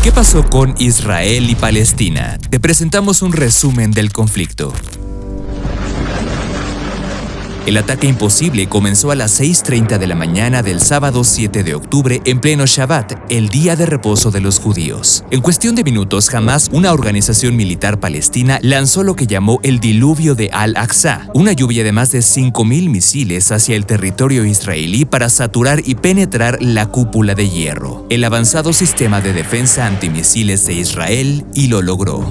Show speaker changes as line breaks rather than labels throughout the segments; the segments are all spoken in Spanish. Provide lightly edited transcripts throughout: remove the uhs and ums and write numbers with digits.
¿Qué pasó con Israel y Palestina? Te presentamos un resumen del conflicto. El ataque imposible comenzó a las 6:30 de la mañana del sábado 7 de octubre en pleno Shabbat, el día de reposo de los judíos. En cuestión de minutos, Hamás, una organización militar palestina, lanzó lo que llamó el diluvio de Al-Aqsa, una lluvia de más de 5,000 misiles hacia el territorio israelí para saturar y penetrar la cúpula de hierro, el avanzado sistema de defensa antimisiles de Israel, y lo logró.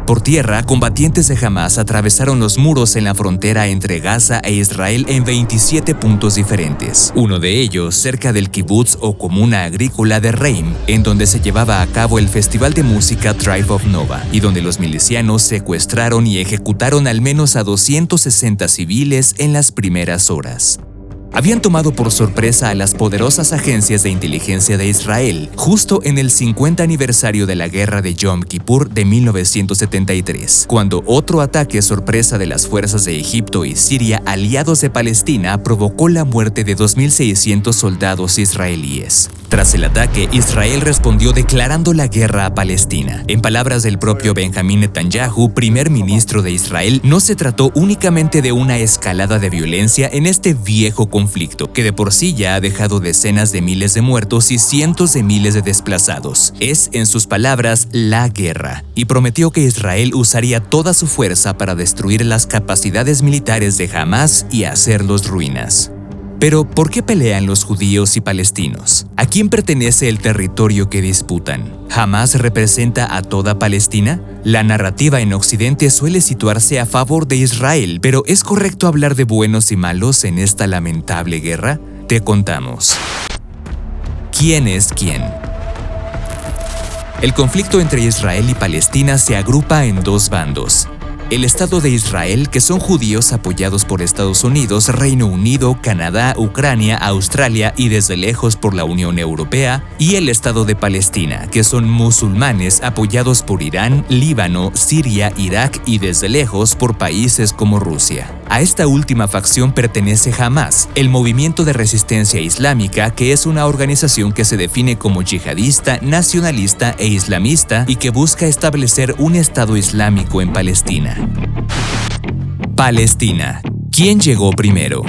Por tierra, combatientes de Hamás atravesaron los muros en la frontera entre Gaza e Israel en 27 puntos diferentes. Uno de ellos cerca del kibutz o comuna agrícola de Reim, en donde se llevaba a cabo el festival de música Tribe of Nova, y donde los milicianos secuestraron y ejecutaron al menos a 260 civiles en las primeras horas. Habían tomado por sorpresa a las poderosas agencias de inteligencia de Israel, justo en el 50 aniversario de la guerra de Yom Kippur de 1973, cuando otro ataque sorpresa de las fuerzas de Egipto y Siria aliados de Palestina provocó la muerte de 2,600 soldados israelíes. Tras el ataque, Israel respondió declarando la guerra a Palestina. En palabras del propio Benjamín Netanyahu, primer ministro de Israel, no se trató únicamente de una escalada de violencia en este viejo conflicto, que de por sí ya ha dejado decenas de miles de muertos y cientos de miles de desplazados. Es, en sus palabras, la guerra, y prometió que Israel usaría toda su fuerza para destruir las capacidades militares de Hamás y hacerlos ruinas. Pero, ¿por qué pelean los judíos y palestinos? ¿A quién pertenece el territorio que disputan? ¿Hamás representa a toda Palestina? La narrativa en Occidente suele situarse a favor de Israel, pero ¿es correcto hablar de buenos y malos en esta lamentable guerra? Te contamos. ¿Quién es quién? El conflicto entre Israel y Palestina se agrupa en dos bandos. El Estado de Israel, que son judíos apoyados por Estados Unidos, Reino Unido, Canadá, Ucrania, Australia y desde lejos por la Unión Europea, y el Estado de Palestina, que son musulmanes apoyados por Irán, Líbano, Siria, Irak y desde lejos por países como Rusia. A esta última facción pertenece Hamás, el movimiento de resistencia islámica, que es una organización que se define como yihadista, nacionalista e islamista y que busca establecer un Estado islámico en Palestina. Palestina. ¿Quién llegó primero?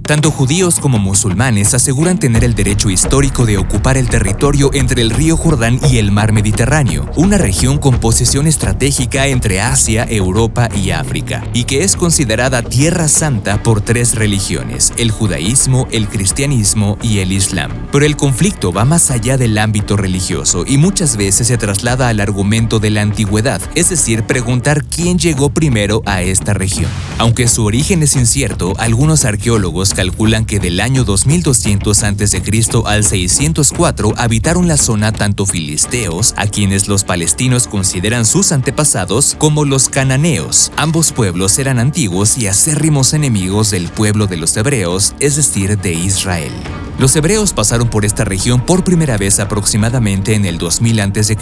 Tanto judíos como musulmanes aseguran tener el derecho histórico de ocupar el territorio entre el río Jordán y el mar Mediterráneo, una región con posición estratégica entre Asia, Europa y África, y que es considerada Tierra Santa por tres religiones, el judaísmo, el cristianismo y el islam. Pero el conflicto va más allá del ámbito religioso y muchas veces se traslada al argumento de la antigüedad, es decir, preguntar quién llegó primero a esta región. Aunque su origen es incierto, algunos arqueólogos calculan que del año 2200 a.C. al 604 habitaron la zona tanto filisteos, a quienes los palestinos consideran sus antepasados, como los cananeos. Ambos pueblos eran antiguos y acérrimos enemigos del pueblo de los hebreos, es decir, de Israel. Los hebreos pasaron por esta región por primera vez aproximadamente en el 2000 a.C.,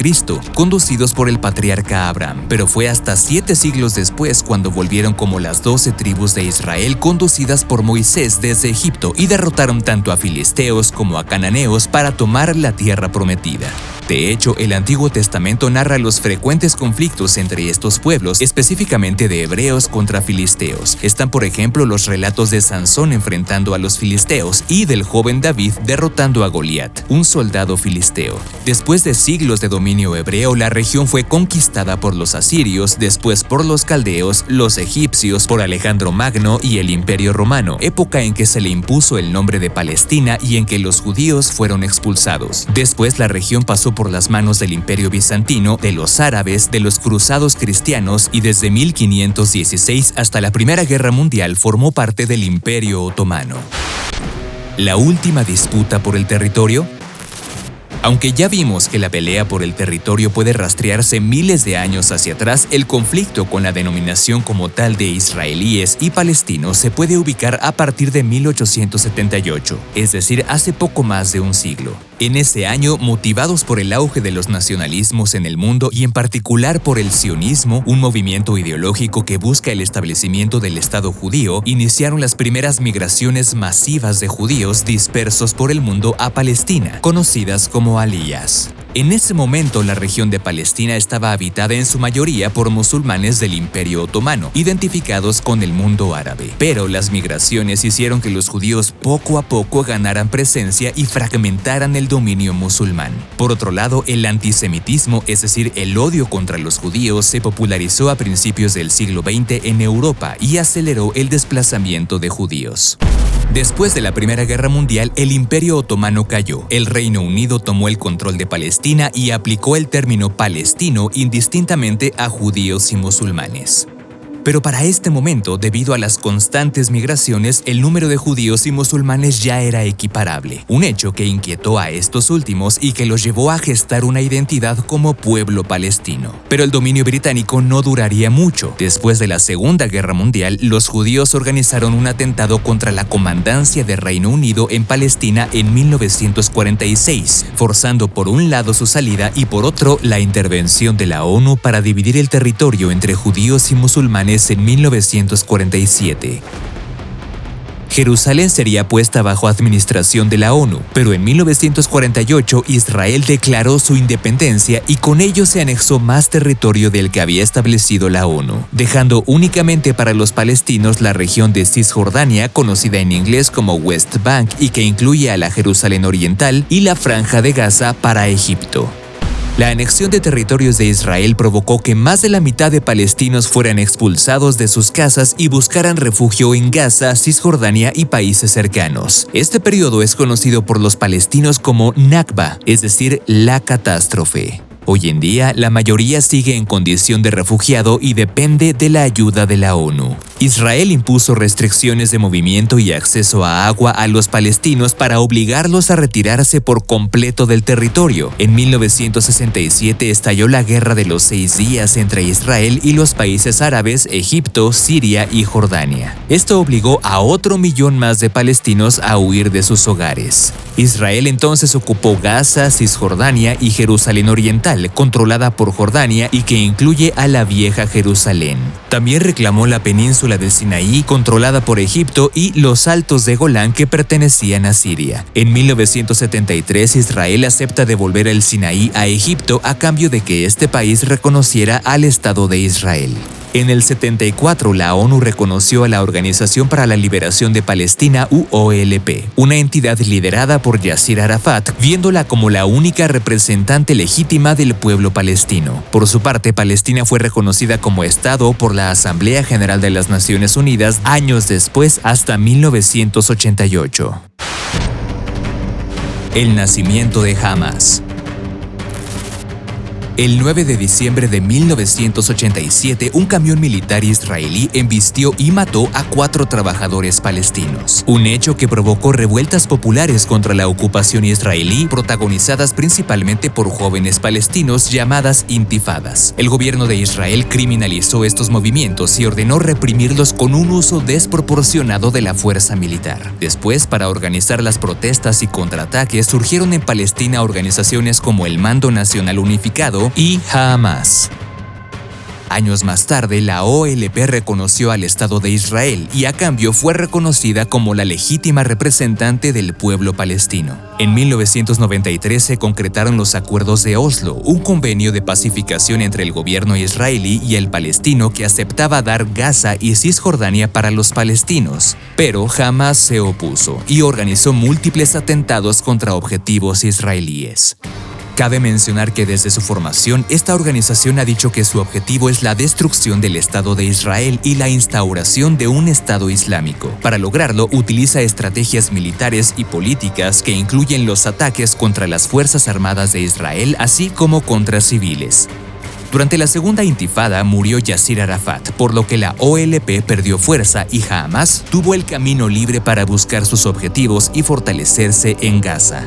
conducidos por el patriarca Abraham, pero fue hasta 7 siglos después cuando volvieron como las 12 tribus de Israel conducidas por Moisés desde Egipto y derrotaron tanto a filisteos como a cananeos para tomar la tierra prometida. De hecho, el Antiguo Testamento narra los frecuentes conflictos entre estos pueblos, específicamente de hebreos contra filisteos. Están, por ejemplo, los relatos de Sansón enfrentando a los filisteos y del joven David derrotando a Goliat, un soldado filisteo. Después de siglos de dominio hebreo, la región fue conquistada por los asirios, después por los caldeos, los egipcios, por Alejandro Magno y el Imperio Romano, época en que se le impuso el nombre de Palestina y en que los judíos fueron expulsados. Después la región pasó por las manos del Imperio Bizantino, de los árabes, de los cruzados cristianos y desde 1516 hasta la Primera Guerra Mundial formó parte del Imperio Otomano. ¿La última disputa por el territorio? Aunque ya vimos que la pelea por el territorio puede rastrearse miles de años hacia atrás, el conflicto con la denominación como tal de israelíes y palestinos se puede ubicar a partir de 1878, es decir, hace poco más de un siglo. En ese año, motivados por el auge de los nacionalismos en el mundo y en particular por el sionismo, un movimiento ideológico que busca el establecimiento del Estado judío, iniciaron las primeras migraciones masivas de judíos dispersos por el mundo a Palestina, conocidas como aliyas. En ese momento, la región de Palestina estaba habitada en su mayoría por musulmanes del Imperio Otomano, identificados con el mundo árabe. Pero las migraciones hicieron que los judíos poco a poco ganaran presencia y fragmentaran el dominio musulmán. Por otro lado, el antisemitismo, es decir, el odio contra los judíos, se popularizó a principios del siglo XX en Europa y aceleró el desplazamiento de judíos. Después de la Primera Guerra Mundial, el Imperio Otomano cayó. El Reino Unido tomó el control de Palestina y aplicó el término palestino indistintamente a judíos y musulmanes. Pero para este momento, debido a las constantes migraciones, el número de judíos y musulmanes ya era equiparable, un hecho que inquietó a estos últimos y que los llevó a gestar una identidad como pueblo palestino. Pero el dominio británico no duraría mucho. Después de la Segunda Guerra Mundial, los judíos organizaron un atentado contra la comandancia de Reino Unido en Palestina en 1946, forzando por un lado su salida y por otro la intervención de la ONU para dividir el territorio entre judíos y musulmanes en 1947. Jerusalén sería puesta bajo administración de la ONU, pero en 1948 Israel declaró su independencia y con ello se anexó más territorio del que había establecido la ONU, dejando únicamente para los palestinos la región de Cisjordania, conocida en inglés como West Bank y que incluye a la Jerusalén Oriental y la Franja de Gaza para Egipto. La anexión de territorios de Israel provocó que más de la mitad de palestinos fueran expulsados de sus casas y buscaran refugio en Gaza, Cisjordania y países cercanos. Este periodo es conocido por los palestinos como Nakba, es decir, la catástrofe. Hoy en día, la mayoría sigue en condición de refugiado y depende de la ayuda de la ONU. Israel impuso restricciones de movimiento y acceso a agua a los palestinos para obligarlos a retirarse por completo del territorio. En 1967 estalló la Guerra de los 6 días entre Israel y los países árabes, Egipto, Siria y Jordania. Esto obligó a otro millón más de palestinos a huir de sus hogares. Israel entonces ocupó Gaza, Cisjordania y Jerusalén Oriental, controlada por Jordania y que incluye a la Vieja Jerusalén. También reclamó la península del Sinaí, controlada por Egipto, y los altos de Golán, que pertenecían a Siria. En 1973, Israel acepta devolver el Sinaí a Egipto a cambio de que este país reconociera al Estado de Israel. En el 74, la ONU reconoció a la Organización para la Liberación de Palestina, UOLP, una entidad liderada por Yasir Arafat, viéndola como la única representante legítima del pueblo palestino. Por su parte, Palestina fue reconocida como Estado por la Asamblea General de las Naciones Unidas años después, hasta 1988. El nacimiento de Hamas. El 9 de diciembre de 1987, un camión militar israelí embistió y mató a 4 trabajadores palestinos, un hecho que provocó revueltas populares contra la ocupación israelí, protagonizadas principalmente por jóvenes palestinos llamadas intifadas. El gobierno de Israel criminalizó estos movimientos y ordenó reprimirlos con un uso desproporcionado de la fuerza militar. Después, para organizar las protestas y contraataques, surgieron en Palestina organizaciones como el Mando Nacional Unificado y Hamas. Años más tarde, la OLP reconoció al Estado de Israel y a cambio fue reconocida como la legítima representante del pueblo palestino. En 1993 se concretaron los Acuerdos de Oslo, un convenio de pacificación entre el gobierno israelí y el palestino que aceptaba dar Gaza y Cisjordania para los palestinos, pero Hamas se opuso y organizó múltiples atentados contra objetivos israelíes. Cabe mencionar que desde su formación, esta organización ha dicho que su objetivo es la destrucción del Estado de Israel y la instauración de un Estado islámico. Para lograrlo, utiliza estrategias militares y políticas que incluyen los ataques contra las Fuerzas Armadas de Israel, así como contra civiles. Durante la Segunda Intifada murió Yasir Arafat, por lo que la OLP perdió fuerza y Hamas tuvo el camino libre para buscar sus objetivos y fortalecerse en Gaza.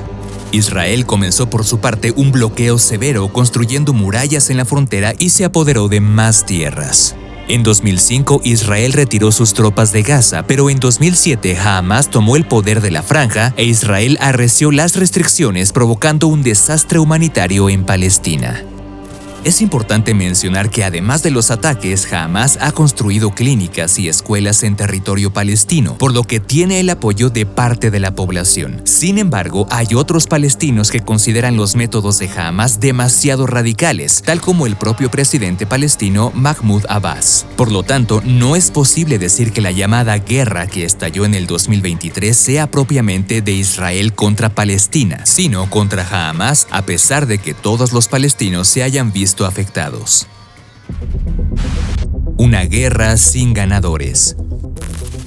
Israel comenzó por su parte un bloqueo severo construyendo murallas en la frontera y se apoderó de más tierras. En 2005, Israel retiró sus tropas de Gaza, pero en 2007 Hamás tomó el poder de la franja e Israel arreció las restricciones, provocando un desastre humanitario en Palestina. Es importante mencionar que además de los ataques, Hamás ha construido clínicas y escuelas en territorio palestino, por lo que tiene el apoyo de parte de la población. Sin embargo, hay otros palestinos que consideran los métodos de Hamás demasiado radicales, tal como el propio presidente palestino Mahmoud Abbas. Por lo tanto, no es posible decir que la llamada guerra que estalló en el 2023 sea propiamente de Israel contra Palestina, sino contra Hamás, a pesar de que todos los palestinos se hayan visto afectados. Una guerra sin ganadores.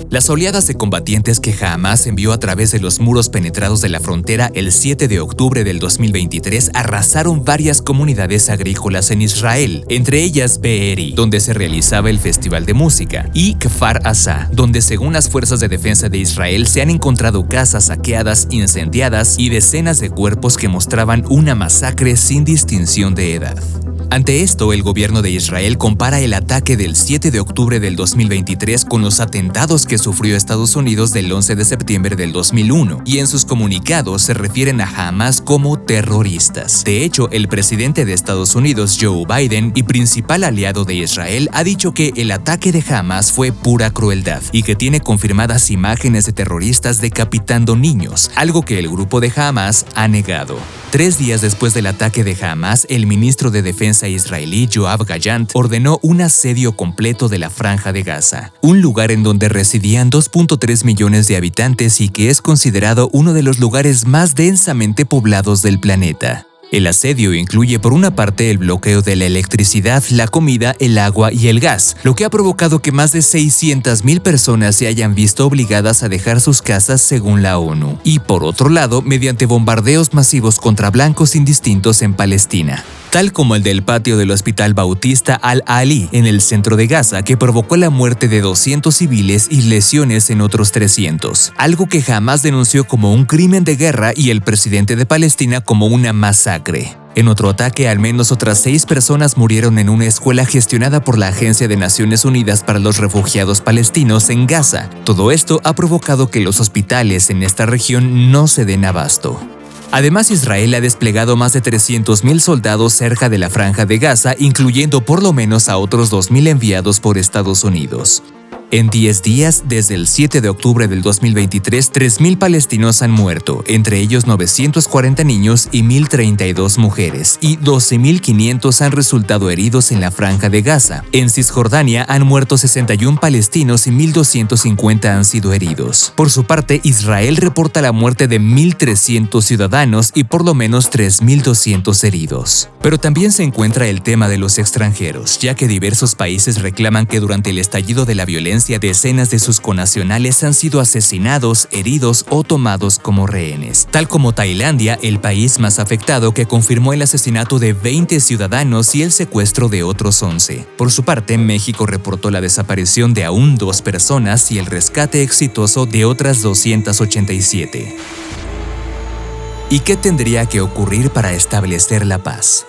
Las oleadas de combatientes que Hamás envió a través de los muros penetrados de la frontera el 7 de octubre del 2023 arrasaron varias comunidades agrícolas en Israel, entre ellas Be'eri, donde se realizaba el festival de música, y Kfar Aza, donde según las fuerzas de defensa de Israel se han encontrado casas saqueadas, incendiadas y decenas de cuerpos que mostraban una masacre sin distinción de edad. Ante esto, el gobierno de Israel compara el ataque del 7 de octubre del 2023 con los atentados que sufrió Estados Unidos del 11 de septiembre del 2001, y en sus comunicados se refieren a Hamás como terroristas. De hecho, el presidente de Estados Unidos, Joe Biden, y principal aliado de Israel, ha dicho que el ataque de Hamás fue pura crueldad y que tiene confirmadas imágenes de terroristas decapitando niños, algo que el grupo de Hamás ha negado. 3 días después del ataque de Hamás, el ministro de Defensa israelí Yoav Gallant ordenó un asedio completo de la Franja de Gaza, un lugar en donde residían 2.3 millones de habitantes y que es considerado uno de los lugares más densamente poblados del planeta. El asedio incluye por una parte el bloqueo de la electricidad, la comida, el agua y el gas, lo que ha provocado que más de 600,000 personas se hayan visto obligadas a dejar sus casas según la ONU, y por otro lado, mediante bombardeos masivos contra blancos indistintos en Palestina, tal como el del patio del Hospital Bautista Al-Ali en el centro de Gaza, que provocó la muerte de 200 civiles y lesiones en otros 300, algo que Hamás denunció como un crimen de guerra y el presidente de Palestina como una masacre. En otro ataque, al menos otras 6 personas murieron en una escuela gestionada por la Agencia de Naciones Unidas para los Refugiados Palestinos en Gaza. Todo esto ha provocado que los hospitales en esta región no se den abasto. Además, Israel ha desplegado más de 300,000 soldados cerca de la Franja de Gaza, incluyendo por lo menos a otros 2,000 enviados por Estados Unidos. En 10 días, desde el 7 de octubre del 2023, 3,000 palestinos han muerto, entre ellos 940 niños y 1,032 mujeres, y 12,500 han resultado heridos en la Franja de Gaza. En Cisjordania han muerto 61 palestinos y 1,250 han sido heridos. Por su parte, Israel reporta la muerte de 1,300 ciudadanos y por lo menos 3,200 heridos. Pero también se encuentra el tema de los extranjeros, ya que diversos países reclaman que durante el estallido de la violencia decenas de sus connacionales han sido asesinados, heridos o tomados como rehenes, tal como Tailandia, el país más afectado, que confirmó el asesinato de 20 ciudadanos y el secuestro de otros 11. Por su parte, México reportó la desaparición de aún 2 personas y el rescate exitoso de otras 287. ¿Y qué tendría que ocurrir para establecer la paz?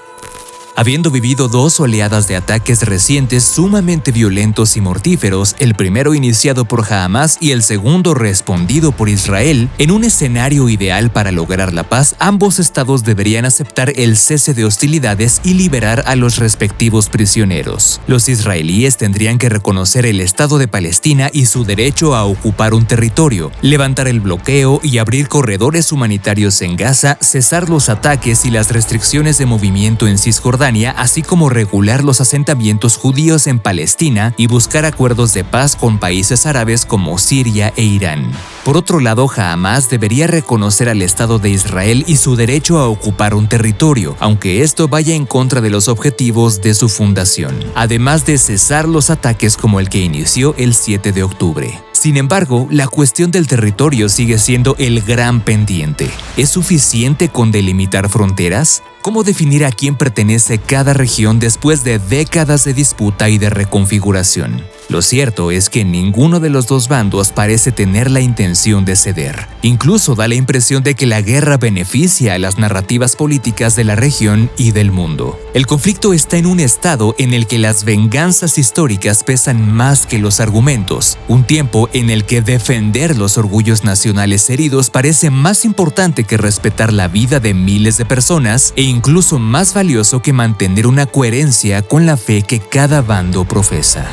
Habiendo vivido 2 oleadas de ataques recientes sumamente violentos y mortíferos, el primero iniciado por Hamás y el segundo respondido por Israel, en un escenario ideal para lograr la paz, ambos estados deberían aceptar el cese de hostilidades y liberar a los respectivos prisioneros. Los israelíes tendrían que reconocer el Estado de Palestina y su derecho a ocupar un territorio, levantar el bloqueo y abrir corredores humanitarios en Gaza, cesar los ataques y las restricciones de movimiento en Cisjordania, así como regular los asentamientos judíos en Palestina y buscar acuerdos de paz con países árabes como Siria e Irán. Por otro lado, Hamás debería reconocer al Estado de Israel y su derecho a ocupar un territorio, aunque esto vaya en contra de los objetivos de su fundación, además de cesar los ataques como el que inició el 7 de octubre. Sin embargo, la cuestión del territorio sigue siendo el gran pendiente. ¿Es suficiente con delimitar fronteras? ¿Cómo definir a quién pertenece cada región después de décadas de disputa y de reconfiguración? Lo cierto es que ninguno de los dos bandos parece tener la intención de ceder. Incluso da la impresión de que la guerra beneficia a las narrativas políticas de la región y del mundo. El conflicto está en un estado en el que las venganzas históricas pesan más que los argumentos, un tiempo en el que defender los orgullos nacionales heridos parece más importante que respetar la vida de miles de personas e incluso más valioso que mantener una coherencia con la fe que cada bando profesa.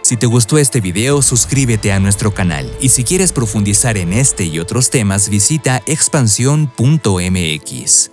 Si te gustó este video, suscríbete a nuestro canal y si quieres profundizar en este y otros temas, visita expansión.mx.